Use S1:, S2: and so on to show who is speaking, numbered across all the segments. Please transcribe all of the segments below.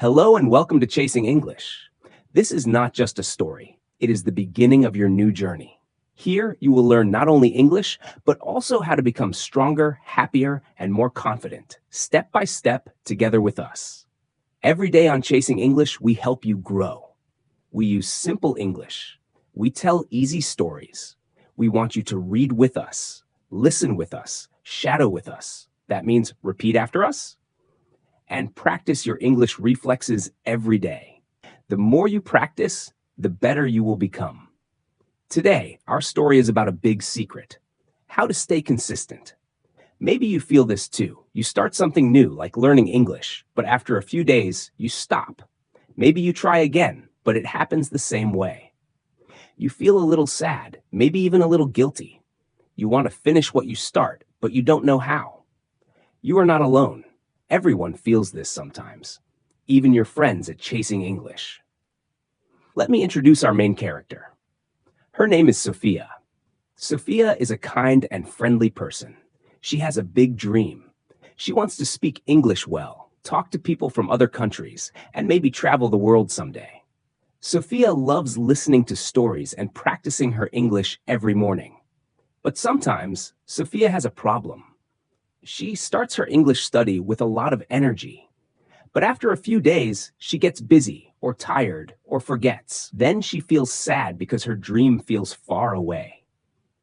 S1: Hello and welcome to Chasing English. This is not just a story, it is the beginning of your new journey. Here, you will learn not only English, but also how to become stronger, happier, and more confident, step by step, together with us. Every day on Chasing English, we help you grow. We use simple English. We tell easy stories. We want you to read with us, listen with us, shadow with us. That means repeat after us and practice your English reflexes every day. The more you practice, the better you will become. Today, our story is about a big secret: how to stay consistent. Maybe you feel this too. You start something new, like learning English, but after a few days, you stop. Maybe you try again, but it happens the same way. You feel a little sad, maybe even a little guilty. You want to finish what you start, but you don't know how. You are not alone. Everyone feels this sometimes, even your friends at Chasing English. Let me introduce our main character. Her name is Sophia. Sophia is a kind and friendly person. She has a big dream. She wants to speak English well, talk to people from other countries, and maybe travel the world someday. Sophia loves listening to stories and practicing her English every morning. But sometimes, Sophia has a problem. She starts her English study with a lot of energy. But after a few days, she gets busy or tired or forgets. Then she feels sad because her dream feels far away.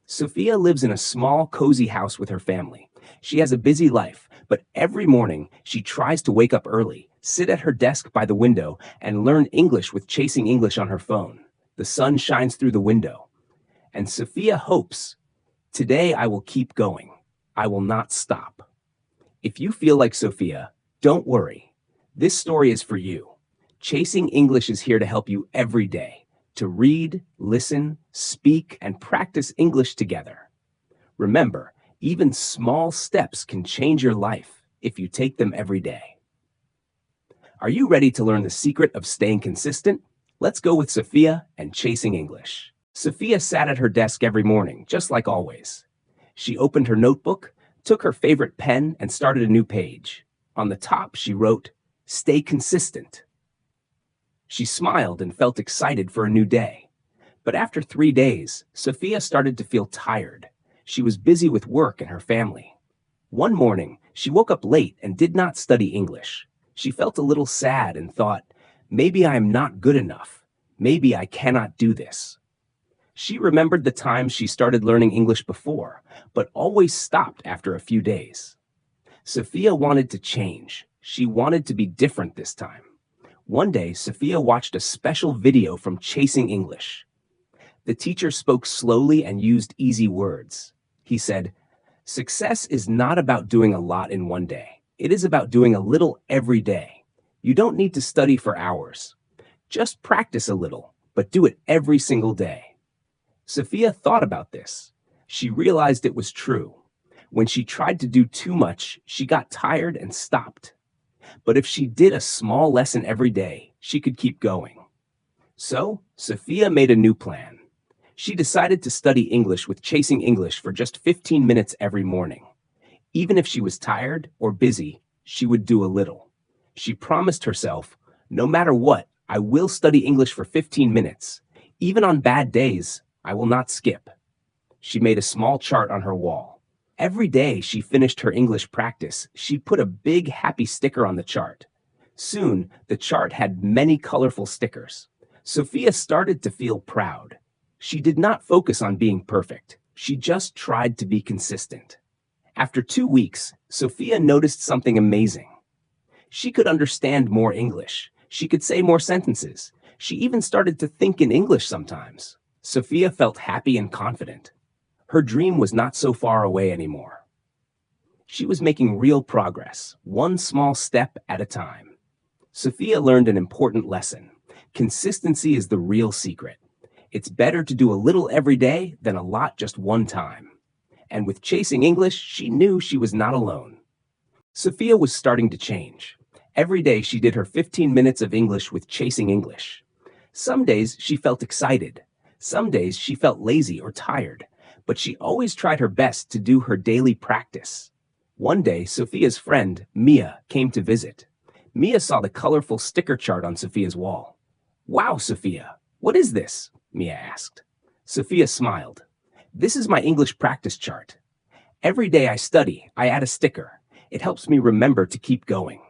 S1: Sophia lives in a small, cozy house with her family. She has a busy life, but every morning she tries to wake up early, sit at her desk by the window, and learn English with Chasing English on her phone. The sun shines through the window, and Sophia hopes, "Today I will keep going. I will not stop." If you feel like Sophia, don't worry. This story is for you. Chasing English is here to help you every day, to read, listen, speak, and practice English together. Remember, even small steps can change your life if you take them every day. Are you ready to learn the secret of staying consistent? Let's go with Sophia and Chasing English. Sophia sat at her desk every morning, just like always. She opened her notebook, took her favorite pen, and started a new page. On the top, she wrote, "Stay consistent." She smiled and felt excited for a new day. But after 3 days, Sophia started to feel tired. She was busy with work and her family. One morning, she woke up late and did not study English. She felt a little sad and thought, "Maybe I am not good enough. Maybe I cannot do this." She remembered the times she started learning English before, but always stopped after a few days. Sophia wanted to change. She wanted to be different this time. One day, Sophia watched a special video from Chasing English. The teacher spoke slowly and used easy words. He said, "Success is not about doing a lot in one day. It is about doing a little every day. You don't need to study for hours. Just practice a little, but do it every single day." Sophia thought about this. She realized it was true. When she tried to do too much, she got tired and stopped. But if she did a small lesson every day, she could keep going. So, Sophia made a new plan. She decided to study English with Chasing English for just 15 minutes every morning. Even if she was tired or busy, she would do a little. She promised herself, "No matter what, I will study English for 15 minutes. Even on bad days, I will not skip." She made a small chart on her wall. Every day she finished her English practice, she put a big happy sticker on the chart. Soon, the chart had many colorful stickers. Sophia started to feel proud. She did not focus on being perfect. She just tried to be consistent. After 2 weeks, Sophia noticed something amazing. She could understand more English. She could say more sentences. She even started to think in English sometimes. Sophia felt happy and confident. Her dream was not so far away anymore. She was making real progress, one small step at a time. Sophia learned an important lesson. Consistency is the real secret. It's better to do a little every day than a lot just one time. And with Chasing English, she knew she was not alone. Sophia was starting to change. Every day she did her 15 minutes of English with Chasing English. Some days she felt excited. Some days she felt lazy or tired, but she always tried her best to do her daily practice. One day, Sophia's friend, Mia, came to visit. Mia saw the colorful sticker chart on Sophia's wall. "Wow, Sophia, what is this?" Mia asked. Sophia smiled. "This is my English practice chart. Every day I study, I add a sticker. It helps me remember to keep going."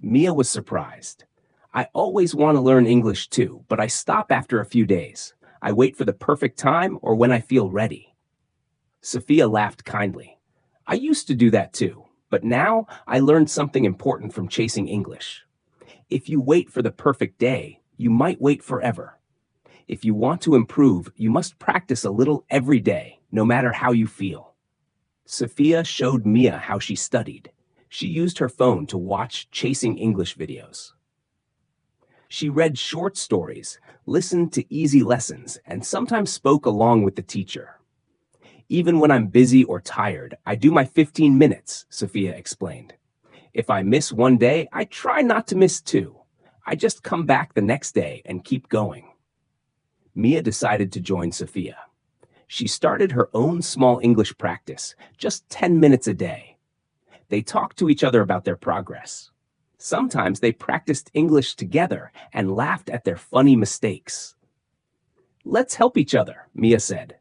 S1: Mia was surprised. "I always want to learn English too, but I stop after a few days. I wait for the perfect time or when I feel ready." Sophia laughed kindly. "I used to do that too, but now I learned something important from chasing English. If you wait for the perfect day, you might wait forever. If you want to improve, you must practice a little every day, no matter how you feel." Sophia showed Mia how she studied. She used her phone to watch Chasing English videos. She read short stories, listened to easy lessons, and sometimes spoke along with the teacher. "Even when I'm busy or tired, I do my 15 minutes, Sophia explained. "If I miss one day, I try not to miss two. I just come back the next day and keep going." Mia decided to join Sophia. She started her own small English practice, just 10 minutes a day. They talked to each other about their progress. Sometimes they practiced English together and laughed at their funny mistakes. "Let's help each other," Mia said.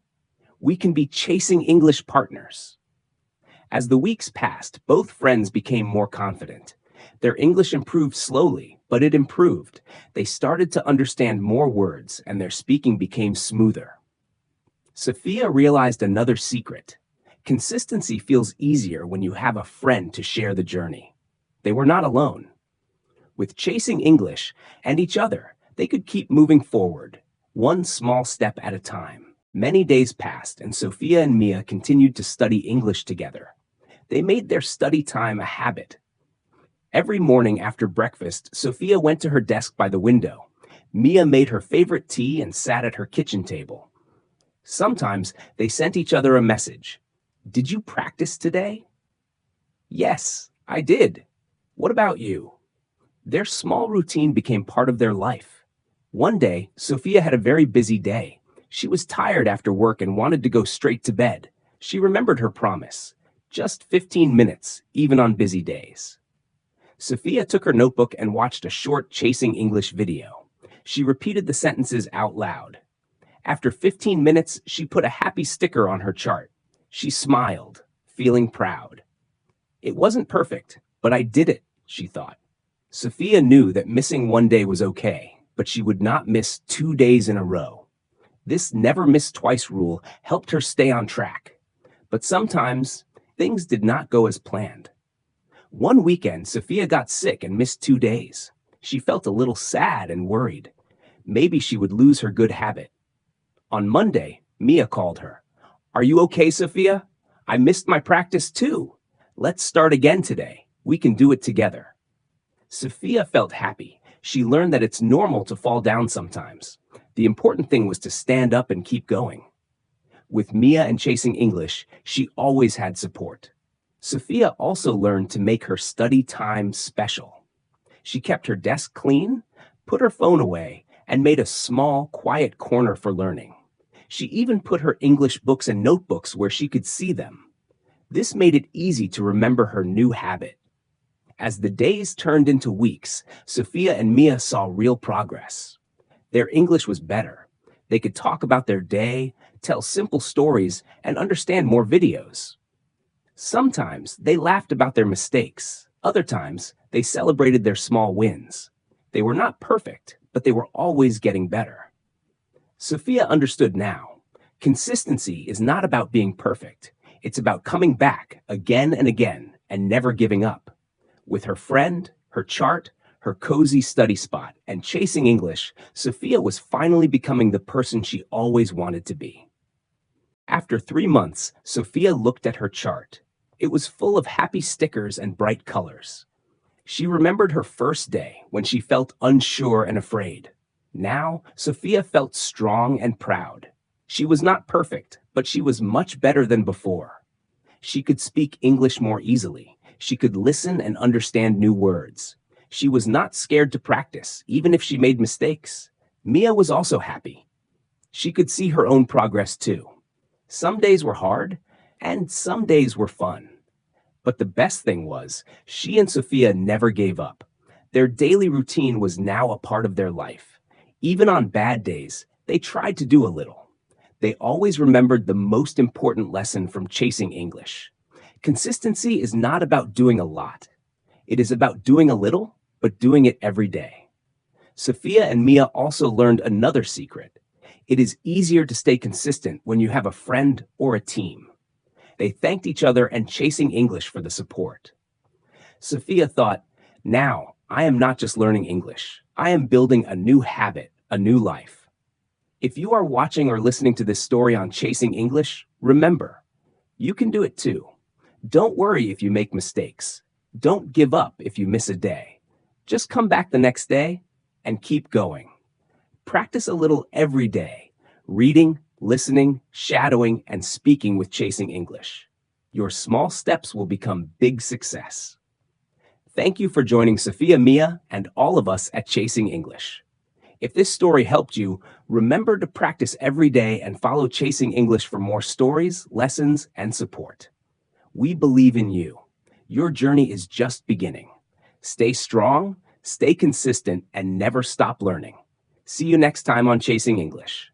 S1: "We can be chasing English partners." As the weeks passed, both friends became more confident. Their English improved slowly, but it improved. They started to understand more words, and their speaking became smoother. Sophia realized another secret. Consistency feels easier when you have a friend to share the journey. They were not alone. With Chasing English and each other, they could keep moving forward, one small step at a time. Many days passed, and Sophia and Mia continued to study English together. They made their study time a habit. Every morning after breakfast, Sophia went to her desk by the window. Mia made her favorite tea and sat at her kitchen table. Sometimes they sent each other a message. "Did you practice today?" "Yes, I did. What about you?" Their small routine became part of their life. One day, Sophia had a very busy day. She was tired after work and wanted to go straight to bed. She remembered her promise. Just 15 minutes, even on busy days. Sophia took her notebook and watched a short Chasing English video. She repeated the sentences out loud. After 15 minutes, she put a happy sticker on her chart. She smiled, feeling proud. "It wasn't perfect, but I did it," she thought. Sophia knew that missing one day was okay, but she would not miss 2 days in a row. This never miss twice rule helped her stay on track. But sometimes, things did not go as planned. One weekend, Sophia got sick and missed 2 days. She felt a little sad and worried. Maybe she would lose her good habit. On Monday, Mia called her. "Are you okay, Sophia? I missed my practice too. Let's start again today. We can do it together." Sophia felt happy. She learned that it's normal to fall down sometimes. The important thing was to stand up and keep going. With Mia and Chasing English, she always had support. Sophia also learned to make her study time special. She kept her desk clean, put her phone away, and made a small, quiet corner for learning. She even put her English books and notebooks where she could see them. This made it easy to remember her new habit. As the days turned into weeks, Sophia and Mia saw real progress. Their English was better. They could talk about their day, tell simple stories, and understand more videos. Sometimes they laughed about their mistakes. Other times, they celebrated their small wins. They were not perfect, but they were always getting better. Sophia understood now. Consistency is not about being perfect. It's about coming back again and again and never giving up. With her friend, her chart, her cozy study spot, and Chasing English, Sophia was finally becoming the person she always wanted to be. After 3 months, Sophia looked at her chart. It was full of happy stickers and bright colors. She remembered her first day when she felt unsure and afraid. Now, Sophia felt strong and proud. She was not perfect, but she was much better than before. She could speak English more easily. She could listen and understand new words. She was not scared to practice, even if she made mistakes. Mia was also happy. She could see her own progress too. Some days were hard, and some days were fun. But the best thing was, she and Sophia never gave up. Their daily routine was now a part of their life. Even on bad days, they tried to do a little. They always remembered the most important lesson from chasing English. Consistency is not about doing a lot. It is about doing a little, but doing it every day. Sophia and Mia also learned another secret. It is easier to stay consistent when you have a friend or a team. They thanked each other and Chasing English for the support. Sophia thought, now I am not just learning English. I am building a new habit, a new life. If you are watching or listening to this story on Chasing English, remember, you can do it too. Don't worry if you make mistakes. Don't give up if you miss a day. Just come back the next day and keep going. Practice a little every day, reading, listening, shadowing, and speaking with Chasing English. Your small steps will become big success. Thank you for joining Sophia, Mia, and all of us at Chasing English. If this story helped you, remember to practice every day and follow Chasing English for more stories, lessons, and support. We believe in you. Your journey is just beginning. Stay strong, stay consistent, and never stop learning. See you next time on Chasing English.